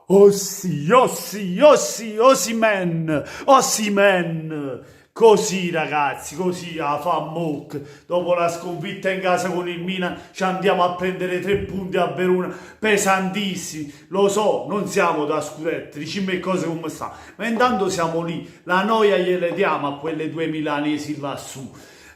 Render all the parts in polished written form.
Oh sì, oh sì, oh sì, Osimhen, Osimhen. Così ragazzi, così a fa Mock. Dopo la sconfitta in casa con il Milan ci andiamo a prendere 3 punti a Verona pesantissimi. Lo so, non siamo da scudetti, diciamo le cose come sta. Ma intanto siamo lì, la noia gliele diamo a quelle due milanesi lassù.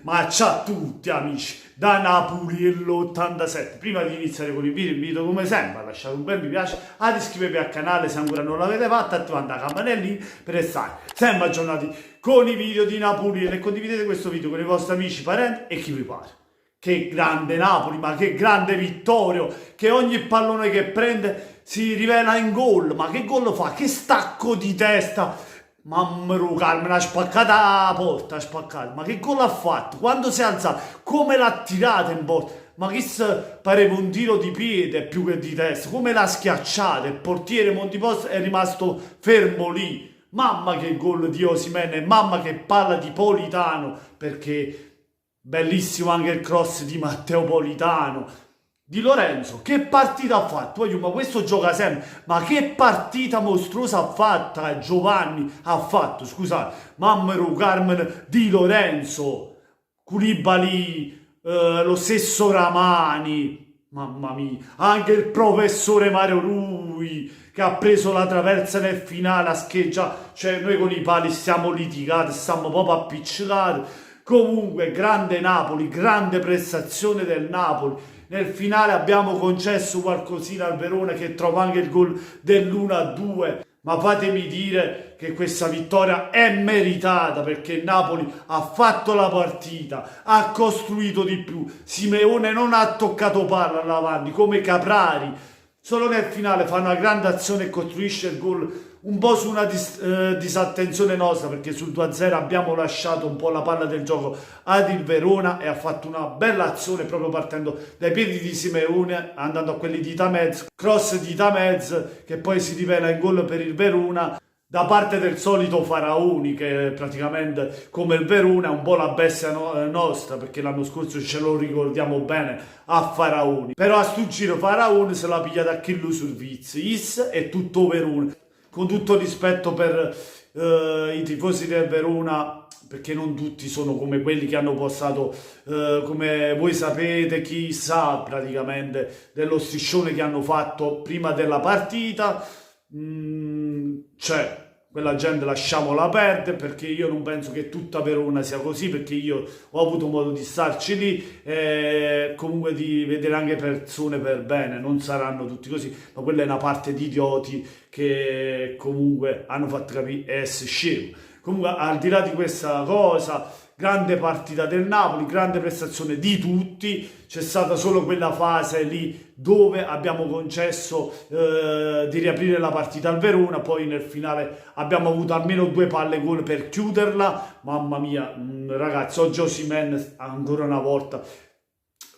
Ma ciao a tutti amici, da Napoli e l'87. Prima di iniziare con il video, invito come sempre a lasciare un bel mi piace, ad iscrivervi al canale se ancora non l'avete fatto, attivando la campanellina per restare sempre aggiornati con i video di Napoli e condividete questo video con i vostri amici, parenti e chi vi pare. Che grande Napoli, ma che grande Vittorio, che ogni pallone che prende si rivela in gol, ma che gol fa, che stacco di testa. Mamma mia, Carmen ha spaccato la porta, ha spaccato. Ma che gol ha fatto? Quando si è alzato? Come l'ha tirata in porta? Ma che pareva un tiro di piede più che di testa? Come l'ha schiacciata? Il portiere Montipost è rimasto fermo lì. Mamma che gol di Osimhen e mamma che palla di Politano, perché bellissimo anche il cross di Matteo Politano. Di Lorenzo, che partita ha fatto? Voglio, ma questo gioca sempre. Ma che partita mostruosa ha fatto Giovanni? Ha fatto, scusate, mamma mia, Carmen Di Lorenzo, Koulibaly, lo stesso Ramani, mamma mia, anche il professore Mario Rui che ha preso la traversa nel finale, a scheggia, cioè noi con i pali stiamo litigati, stiamo proprio appiccicati. Comunque, grande Napoli, grande prestazione del Napoli. Nel finale abbiamo concesso qualcosina al Verona che trova anche il gol dell'1-2. Ma fatemi dire che questa vittoria è meritata perché il Napoli ha fatto la partita, ha costruito di più. Simeone non ha toccato palla davanti come Caprari. Solo nel finale fa una grande azione e costruisce il gol un po' su una disattenzione nostra perché sul 2-0 abbiamo lasciato un po' la palla del gioco ad il Verona e ha fatto una bella azione proprio partendo dai piedi di Simeone andando a quelli di Tamez, cross di Tamez che poi si rivela in gol per il Verona da parte del solito Faraoni che praticamente come il Verona è un po' la bestia nostra perché l'anno scorso ce lo ricordiamo bene a Faraoni, però a sto giro Faraoni se l'ha pigliata a Chillo Servizi e tutto Verona. Con tutto rispetto per i tifosi del Verona, perché non tutti sono come quelli che hanno postato, come voi sapete, chi sa praticamente dello striscione che hanno fatto prima della partita, cioè quella gente lasciamola perdere perché io non penso che tutta Verona sia così perché io ho avuto modo di starci lì e comunque di vedere anche persone per bene, non saranno tutti così, ma quella è una parte di idioti che comunque hanno fatto capire essere scemo. Comunque al di là di questa cosa, grande partita del Napoli, grande prestazione di tutti, c'è stata solo quella fase lì dove abbiamo concesso di riaprire la partita al Verona, poi nel finale abbiamo avuto almeno 2 palle gol per chiuderla, mamma mia ragazzi, oggi Osimhen ancora una volta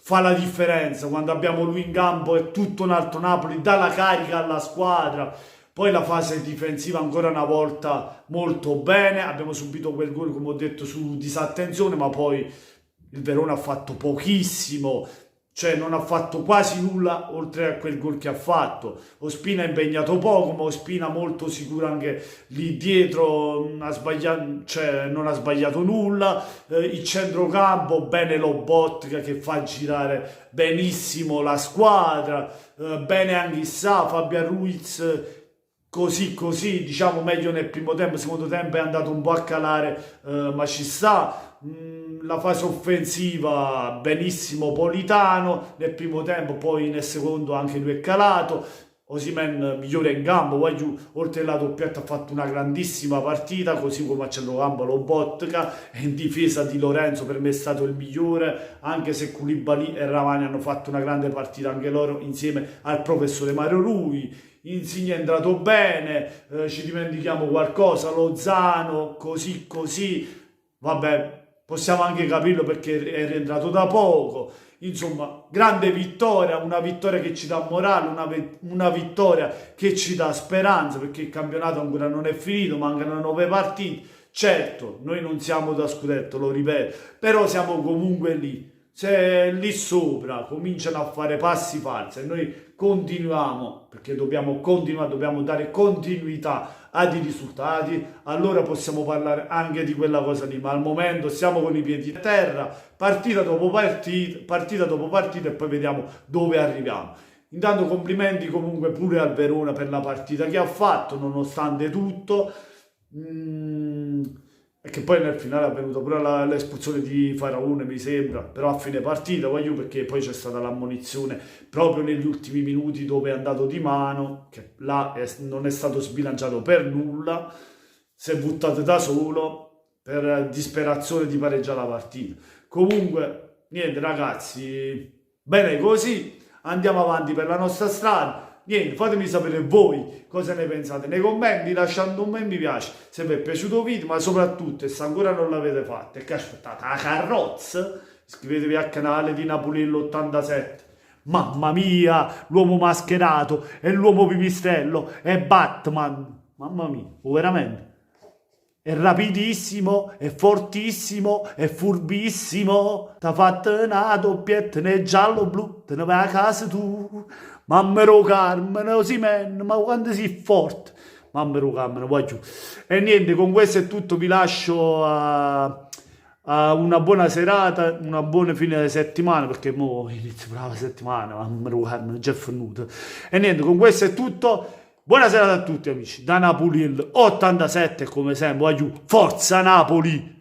fa la differenza, quando abbiamo lui in campo è tutto un altro Napoli, dà la carica alla squadra. Poi la fase difensiva ancora una volta molto bene, abbiamo subito quel gol come ho detto su disattenzione, ma poi il Verona ha fatto pochissimo, cioè non ha fatto quasi nulla oltre a quel gol che ha fatto. Ospina ha impegnato poco, ma Ospina molto sicuro anche lì dietro, non ha sbagliato nulla. Il centrocampo, bene Lobotka che fa girare benissimo la squadra, bene anche Fabian Ruiz. Così, diciamo meglio nel primo tempo, secondo tempo è andato un po' a calare, ma ci sta. La fase offensiva benissimo Politano, nel primo tempo, poi nel secondo anche lui è calato. Osimhen migliore in campo, poi oltre alla doppietta ha fatto una grandissima partita, così come a centrocampo Lobotka e in difesa Di Lorenzo per me è stato il migliore, anche se Koulibaly e Ramani hanno fatto una grande partita anche loro insieme al professore Mario Rui. Insigne è entrato bene, ci dimentichiamo qualcosa, Lozano, così, vabbè, possiamo anche capirlo perché è rientrato da poco. Insomma, grande vittoria, una vittoria che ci dà morale, una vittoria che ci dà speranza perché il campionato ancora non è finito, mancano 9 partite. Certo, noi non siamo da scudetto, lo ripeto, però siamo comunque lì. se lì sopra cominciano a fare passi falsi e noi continuiamo, perché dobbiamo continuare, dobbiamo dare continuità ai risultati, allora possiamo parlare anche di quella cosa lì, ma al momento siamo con i piedi a terra, partita dopo partita e poi vediamo dove arriviamo. Intanto complimenti comunque pure al Verona per la partita che ha fatto, nonostante tutto. E che poi nel finale è avvenuta pure l'espulsione di Faraone, mi sembra, però a fine partita, voglio, perché poi c'è stata l'ammonizione proprio negli ultimi minuti dove è andato di mano, che là non è stato sbilanciato per nulla, si è buttato da solo per disperazione di pareggiare la partita. Comunque, niente ragazzi, bene così, andiamo avanti per la nostra strada. Niente, fatemi sapere voi cosa ne pensate nei commenti, lasciando un bel mi piace se vi è piaciuto il video, ma soprattutto, e se ancora non l'avete fatto e che aspettate la carrozza, iscrivetevi al canale di Napolillo87. Mamma mia, l'uomo mascherato, e l'uomo pipistrello, e Batman, mamma mia, veramente. È rapidissimo, è fortissimo, è furbissimo. T'ha fatto una doppietta nel giallo-blu, te ne vai a casa tu. Mammero Carmen, Osimhen, ma quando sei forte. Mammero Carmen, vai giù. E niente, con questo è tutto, vi lascio a una buona serata, una buona fine di settimana, perché mo inizio brava settimana, mammero Carmen, già è finito. E niente, con questo è tutto. Buona serata a tutti amici, da Napolillo 87 come sempre, vai giù, forza Napoli!